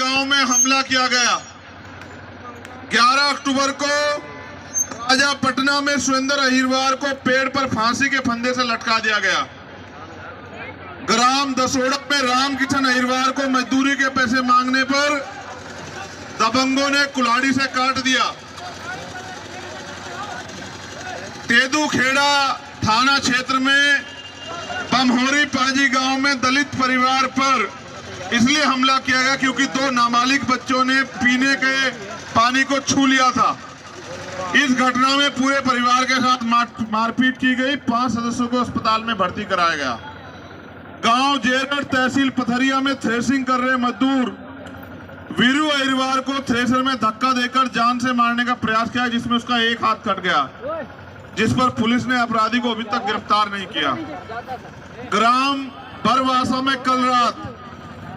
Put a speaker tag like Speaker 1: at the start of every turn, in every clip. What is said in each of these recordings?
Speaker 1: गांव में हमला किया गया। 11 अक्टूबर को राजा पटना में सुरेंद्र अहिरवार को पेड़ पर फांसी के फंदे से लटका दिया गया। ग्राम दसोड़ा में रामकिशन अहिरवार को मजदूरी के पैसे मांगने पर दबंगों ने कुल्हाड़ी से काट दिया। तेदूखेड़ा थाना क्षेत्र में बमहोरी पाजी गांव में दलित परिवार पर इसलिए हमला किया गया क्योंकि 2 नाबालिग बच्चों ने पीने के पानी को छू लिया था। इस घटना में पूरे परिवार के साथ मारपीट की गई। 5 सदस्यों को अस्पताल में भर्ती कराया गया। गांव जेरगढ़ तहसील पथरिया में थ्रेसिंग कर रहे मजदूर वीरू अहिरवार को थ्रेसर में धक्का देकर जान से मारने का प्रयास किया, जिसमें उसका एक हाथ कट गया, जिस पर पुलिस ने अपराधी को अभी तक गिरफ्तार नहीं किया। ग्राम बरवासा में कल रात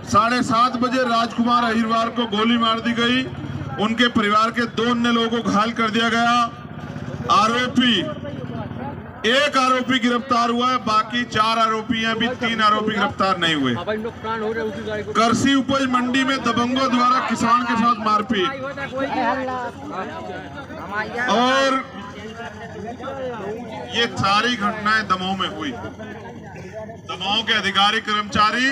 Speaker 1: 7:30 बजे राजकुमार अहिरवार को गोली मार दी गई। उनके परिवार के 2 अन्य लोगों को घायल कर दिया गया। एक आरोपी गिरफ्तार हुआ है, बाकी 4 आरोपी हैं, अभी 3 आरोपी गिरफ्तार नहीं हुए। कृषि उपज मंडी में दबंगों द्वारा किसान के साथ मारपीट और ये सारी घटनाएं दमोह में हुई। दमोह के अधिकारी कर्मचारी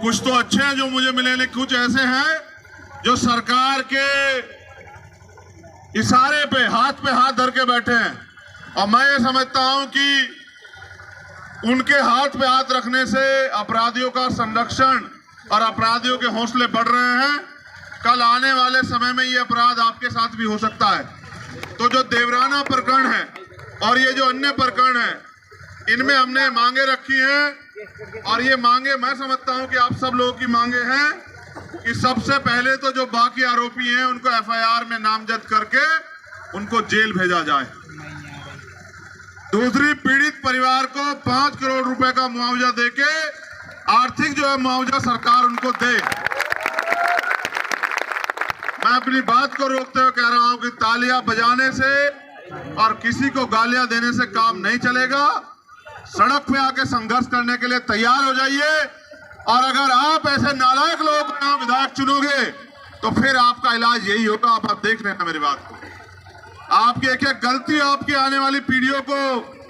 Speaker 1: कुछ तो अच्छे हैं जो मुझे मिले, लेकिन कुछ ऐसे हैं जो सरकार के इशारे पे हाथ धर के बैठे हैं। और मैं ये समझता हूं कि उनके हाथ पे हाथ रखने से अपराधियों का संरक्षण और अपराधियों के हौसले बढ़ रहे हैं। कल आने वाले समय में ये अपराध आपके साथ भी हो सकता है। तो जो देवराना प्रकरण है और ये जो अन्य प्रकरण है, इनमें हमने मांगे रखी हैं और ये मांगे मैं समझता हूं कि आप सब लोगों की मांगे हैं कि सबसे पहले तो जो बाकी आरोपी हैं उनको FIR में नामजद करके उनको जेल भेजा जाए। दूसरी, पीड़ित परिवार को 5 करोड़ रुपए का मुआवजा देके आर्थिक जो है मुआवजा सरकार उनको दे। मैं अपनी बात को रोकते हुए कह रहा हूं कि तालियां बजाने से और किसी को गालियां देने से काम नहीं चलेगा। सड़क पे आके संघर्ष करने के लिए तैयार हो जाइए। और अगर आप ऐसे नालायक लोगों को यहाँ विधायक चुनोगे तो फिर आपका इलाज यही होगा। आप देख रहे हैं मेरी बात को। आपकी एक गलती आपकी आने वाली पीढ़ियों को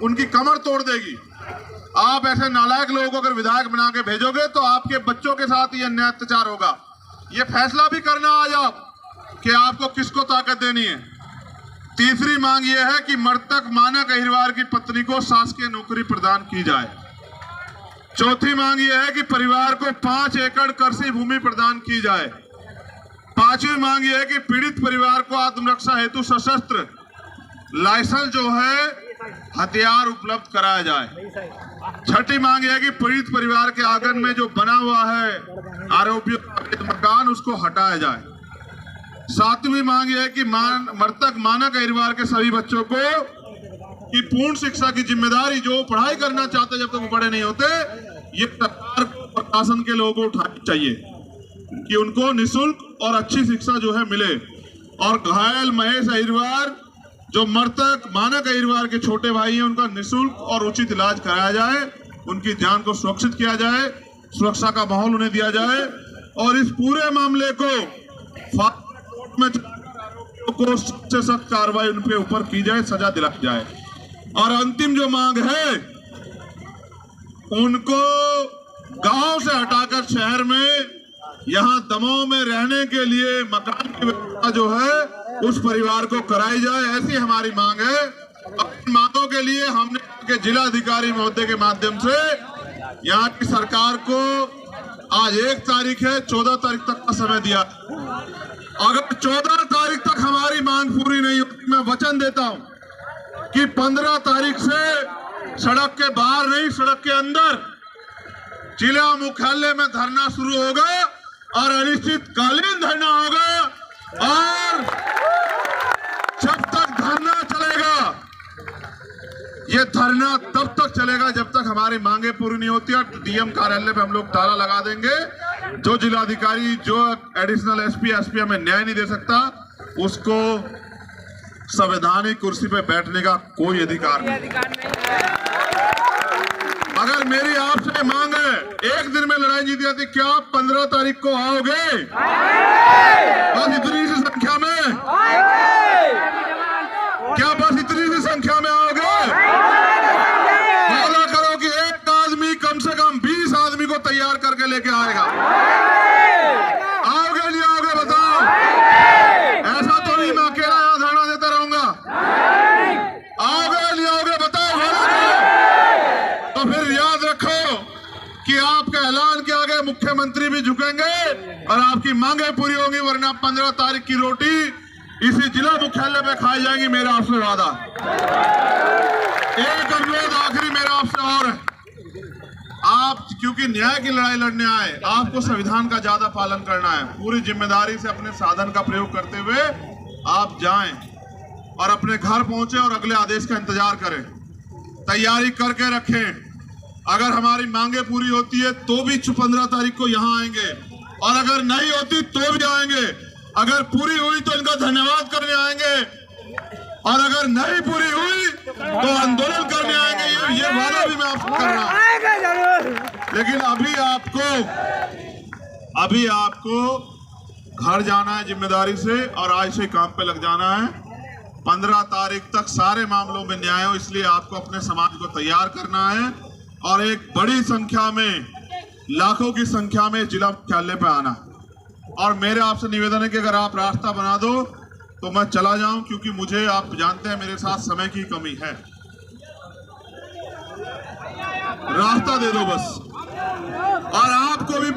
Speaker 1: उनकी कमर तोड़ देगी। आप ऐसे नालायक लोगों को अगर विधायक बना के भेजोगे तो आपके बच्चों के साथ ये अन्याय अत्याचार होगा। ये फैसला भी करना आज आप कि आपको किसको ताकत देनी है। तीसरी मांग ये है कि मृतक मानक अहिरवार की पत्नी को शासकीय नौकरी प्रदान की जाए। चौथी मांग ये है कि परिवार को 5 एकड़ कृषि भूमि प्रदान की जाए। 5वीं मांग यह है कि पीड़ित परिवार को आत्मरक्षा हेतु सशस्त्र लाइसेंस जो है हथियार उपलब्ध कराया जाए। 6ठी मांग यह है कि पीड़ित परिवार के आंगन में जो बना हुआ है आरोपियों का मकान उसको हटाया जाए। 7वीं मांग यह है कि मृतक मानक अहिरवार के सभी बच्चों को की पूर्ण शिक्षा की जिम्मेदारी जो पढ़ाई करना चाहते जब तक वो बड़े नहीं होते, ये सरकार प्रशासन के लोगों को उठानी चाहिए कि उनको निःशुल्क और अच्छी शिक्षा जो है मिले। और घायल महेश अहिरवार जो मृतक मानक अहिरवार के छोटे भाई हैं, उनका निःशुल्क और उचित इलाज कराया जाए, उनकी जान को सुरक्षित किया जाए, सुरक्षा का माहौल उन्हें दिया जाए और इस पूरे मामले को कोर्ट में सबसे सख्त कार्रवाई उनके ऊपर की जाए, सजा दिलाई जाए। और अंतिम जो मांग है, उनको गांव से हटाकर शहर में यहाँ दमोह में रहने के लिए मकान की व्यवस्था जो है उस परिवार को कराई जाए, ऐसी हमारी मांग है। इन मांगों के लिए हमने जिला अधिकारी महोदय के माध्यम से यहाँ की सरकार को आज 1 तारीख है, 14 तारीख तक का समय दिया। अगर 14 तारीख तक हमारी मांग पूरी नहीं होती, मैं वचन देता हूं कि 15 तारीख से सड़क के बाहर नहीं, सड़क के अंदर जिला मुख्यालय में धरना शुरू होगा और अनिश्चितकालीन धरना होगा। और जब तक धरना चलेगा, ये धरना तब तक चलेगा जब तक हमारी मांगे पूरी नहीं होती। और DM कार्यालय पे हम लोग ताला लगा देंगे। जो जिलाधिकारी, जो एडिशनल SP हमें न्याय नहीं दे सकता, उसको संवैधानिक कुर्सी पे बैठने का कोई अधिकार नहीं। अगर मेरी आपसे मांग है एक दिन में लड़ाई जीती जाती। क्या आप 15 तारीख को आओगे? बस इतनी सी संख्या में? क्या बस इतनी सी संख्या में आओगे? वादा करो कि एक आदमी कम से कम 20 आदमी को तैयार करके लेके आएगा। आओगे नहीं आओगे बताओ? ऐसा तो नहीं मैं अकेला यहां धरना देता रहूंगा। आओगे नहीं आओगे बताओ? वादा करो। तो फिर याद रखो कि आपका ऐलान के आगे मुख्यमंत्री भी झुकेंगे और आपकी मांगे पूरी होंगी, वरना 15 तारीख की रोटी इसी जिला मुख्यालय पे खाई जाएंगी। मेरा आपसे वादा। एक अनुरोध आखिरी मेरा आपसे और है, आप क्योंकि न्याय की लड़ाई लड़ने आए, आपको संविधान का ज्यादा पालन करना है। पूरी जिम्मेदारी से अपने साधन का प्रयोग करते हुए आप जाएं और अपने घर पहुंचे और अगले आदेश का इंतजार करें। तैयारी करके रखें। अगर हमारी मांगे पूरी होती है तो भी 15 तारीख को यहाँ आएंगे, और अगर नहीं होती तो भी आएंगे। अगर पूरी हुई तो इनका धन्यवाद करने आएंगे, और अगर नहीं पूरी हुई तो आंदोलन करने आएंगे। ये वादा भी मैं आपको कर रहा हूं। लेकिन अभी आपको घर जाना है जिम्मेदारी से, और आज से काम पे लग जाना है। 15 तारीख तक सारे मामलों में न्याय हो, इसलिए आपको अपने समाज को तैयार करना है और एक बड़ी संख्या में, लाखों की संख्या में जिला मुख्यालय पे आना। और मेरे आपसे निवेदन है कि अगर आप रास्ता बना दो तो मैं चला जाऊं, क्योंकि मुझे, आप जानते हैं, मेरे साथ समय की कमी है। रास्ता दे दो बस। और आपको भी